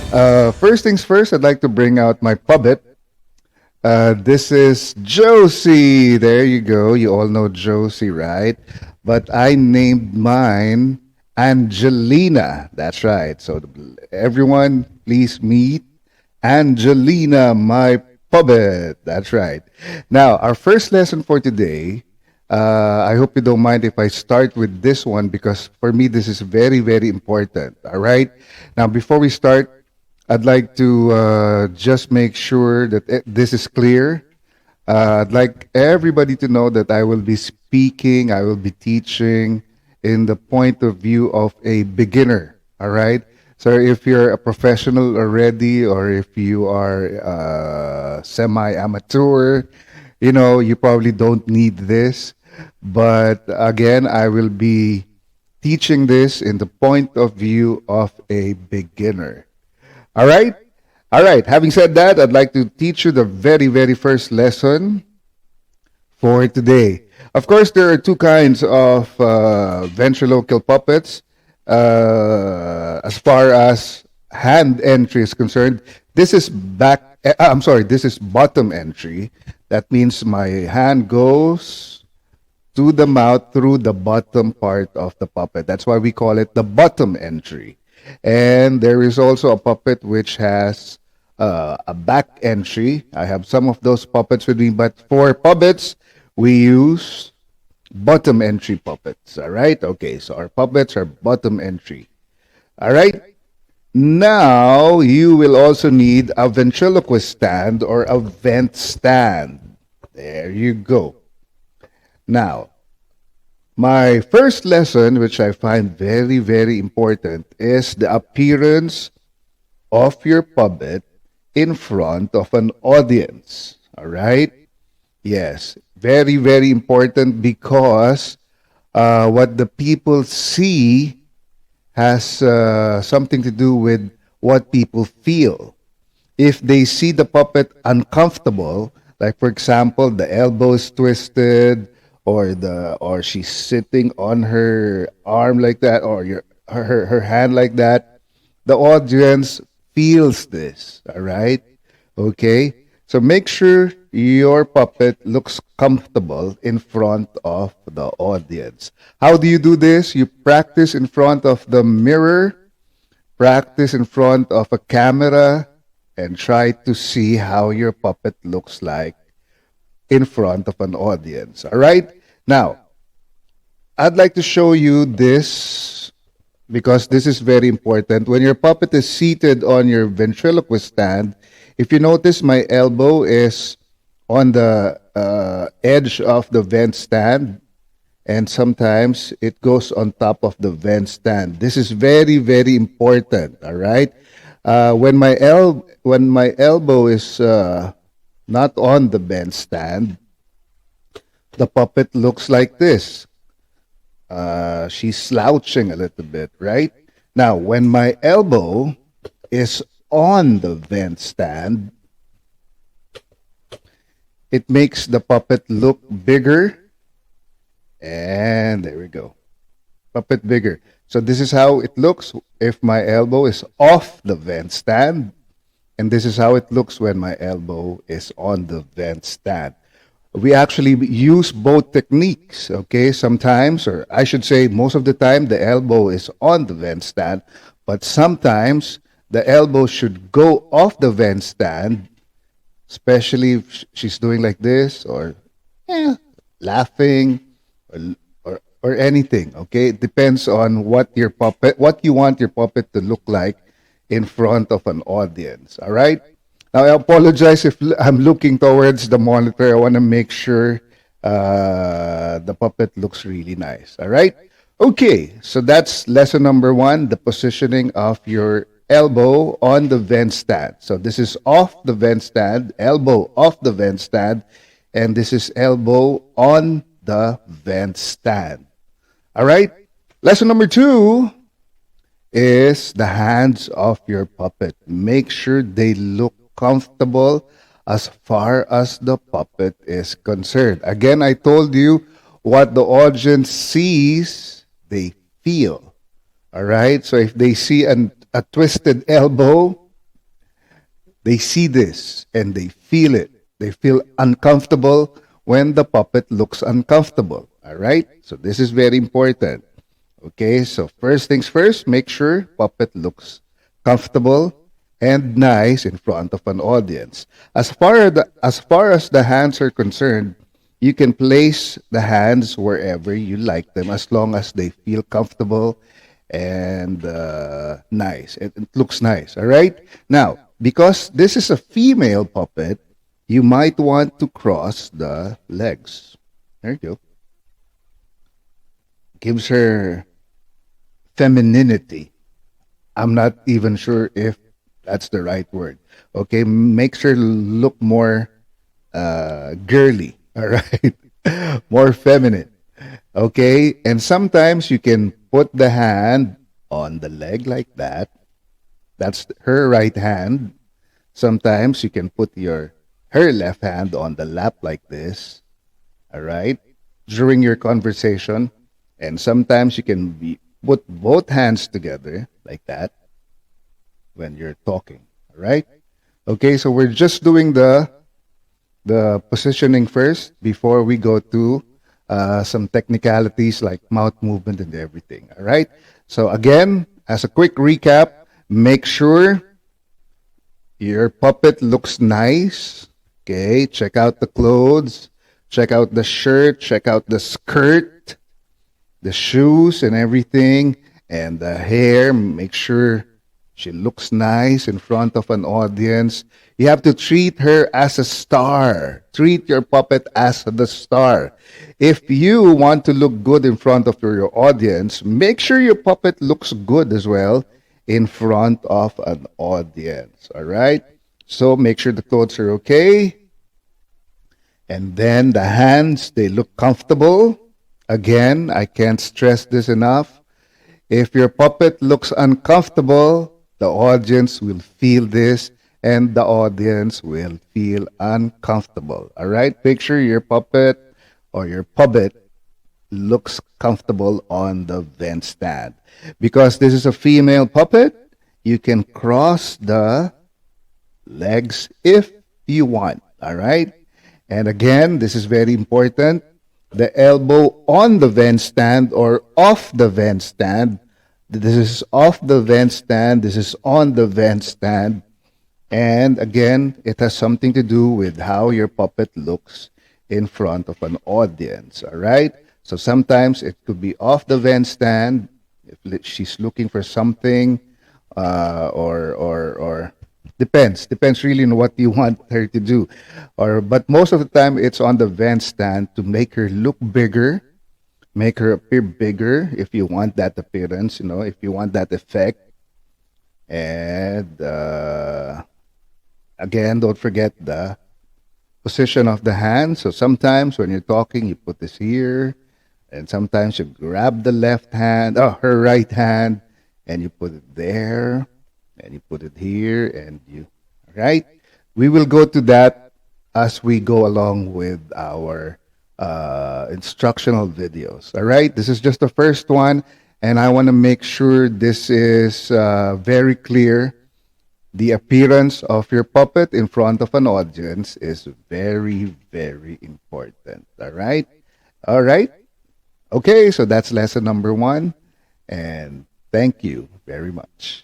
First things first, I'd like to bring out my puppet. This is Josie. There you go. You all know Josie, right? But I named mine Angelina. That's right. So everyone, please meet Angelina, my puppet. That's right. Now, our first lesson for today. I hope you don't mind if I start with this one because for me this is very, very important. All right. Now, before we start, I'd like to just make sure that this is clear. I'd like everybody to know that I will be speaking, I will be teaching in the point of view of a beginner. All right. So if you're a professional already, or if you are semi-amateur, you probably don't need this. But again, I will be teaching this in the point of view of a beginner. All right? All right. Having said that, I'd like to teach you the very, very first lesson for today. Of course, there are two kinds of ventriloquial puppets. As far as hand entry is concerned, this is this is bottom entry. That means my hand goes to the mouth through the bottom part of the puppet. That's why we call it the bottom entry. And there is also a puppet which has a back entry. I have some of those puppets with me, but for puppets, we use bottom entry puppets. All right? Okay, so our puppets are bottom entry. All right? Now, you will also need a ventriloquist stand or a vent stand. There you go. Now, my first lesson, which I find very, very important, is the appearance of your puppet in front of an audience. All right? Yes, very, very important because what the people see has something to do with what people feel. If they see the puppet uncomfortable, like for example, the elbow is twisted, or she's sitting on her arm like that, or her hand like that, the audience feels this. All right? Okay? So make sure your puppet looks comfortable in front of the audience. How do you do this? You practice in front of the mirror, practice in front of a camera, and try to see how your puppet looks like in front of an audience. All right? Now, I'd like to show you this because this is very important. When your puppet is seated on your ventriloquist stand, if you notice, my elbow is on the edge of the vent stand, and sometimes it goes on top of the vent stand. This is very, very important. All right. When my elbow is not on the vent stand, the puppet looks like this. She's slouching a little bit, right? Now, when my elbow is on the vent stand, it makes the puppet look bigger. And there we go. Puppet bigger. So this is how it looks if my elbow is off the vent stand. And this is how it looks when my elbow is on the vent stand. We actually use both techniques, okay? Sometimes, or I should say most of the time, the elbow is on the vent stand, but sometimes the elbow should go off the vent stand, especially if she's doing like this, or laughing, or anything, okay? It depends on what you want your puppet to look like in front of an audience, all right? Now, I apologize if I'm looking towards the monitor. I want to make sure the puppet looks really nice. All right? Okay, so that's lesson number 1, the positioning of your elbow on the vent stand. So this is off the vent stand, elbow off the vent stand, and this is elbow on the vent stand. All right? Lesson number 2 is the hands of your puppet. Make sure they look comfortable as far as the puppet is concerned. Again, I told you what the audience sees, they feel. All right? So if they see a twisted elbow, They see this and they feel it. They feel uncomfortable when the puppet looks uncomfortable. All right? So this is very important. Okay, so first things first, make sure puppet looks comfortable and nice in front of an audience. As far as the hands are concerned, you can place the hands wherever you like them as long as they feel comfortable and nice. It looks nice. All right. Now, because this is a female puppet, you might want to cross the legs. There you go. Gives her femininity. I'm not even sure if that's the right word. Okay, makes her look more girly. All right, more feminine. Okay, and sometimes you can put the hand on the leg like that. That's her right hand. Sometimes you can put her left hand on the lap like this. All right, during your conversation, and sometimes you can put both hands together like that when you're talking. All right. Okay, so we're just doing the positioning first before we go to some technicalities like mouth movement and everything. All right. So again, as a quick recap, make sure your puppet looks nice. Okay, check out the clothes, check out the shirt, check out the skirt, the shoes and everything, and the hair. Make sure she looks nice in front of an audience. You have to treat her as a star. Treat your puppet as the star. If you want to look good in front of your audience, make sure your puppet looks good as well in front of an audience. All right? So make sure the clothes are okay. And then the hands, they look comfortable. Again, I can't stress this enough. If your puppet looks uncomfortable, the audience will feel this and the audience will feel uncomfortable. All right? Picture your puppet or your puppet looks comfortable on the vent stand. Because this is a female puppet, you can cross the legs if you want. All right? And again, this is very important. The elbow on the vent stand or off the vent stand. This is off the vent stand. This is on the vent stand. And again, it has something to do with how your puppet looks in front of an audience. All right? So sometimes it could be off the vent stand if she's looking for something, or depends really on what you want her to do, but most of the time it's on the vent stand to make her look bigger, make her appear bigger if you want that appearance, if you want that effect. And again, don't forget the position of the hand. So sometimes when you're talking, you put this here, and sometimes you grab the left hand, her right hand, and you put it there, and you put it here, and right? We will go to that as we go along with our instructional videos. All right? This is just the first one, and I want to make sure this is very clear. The appearance of your puppet in front of an audience is very, very important. All right? All right? Okay, so that's lesson number 1, and thank you very much.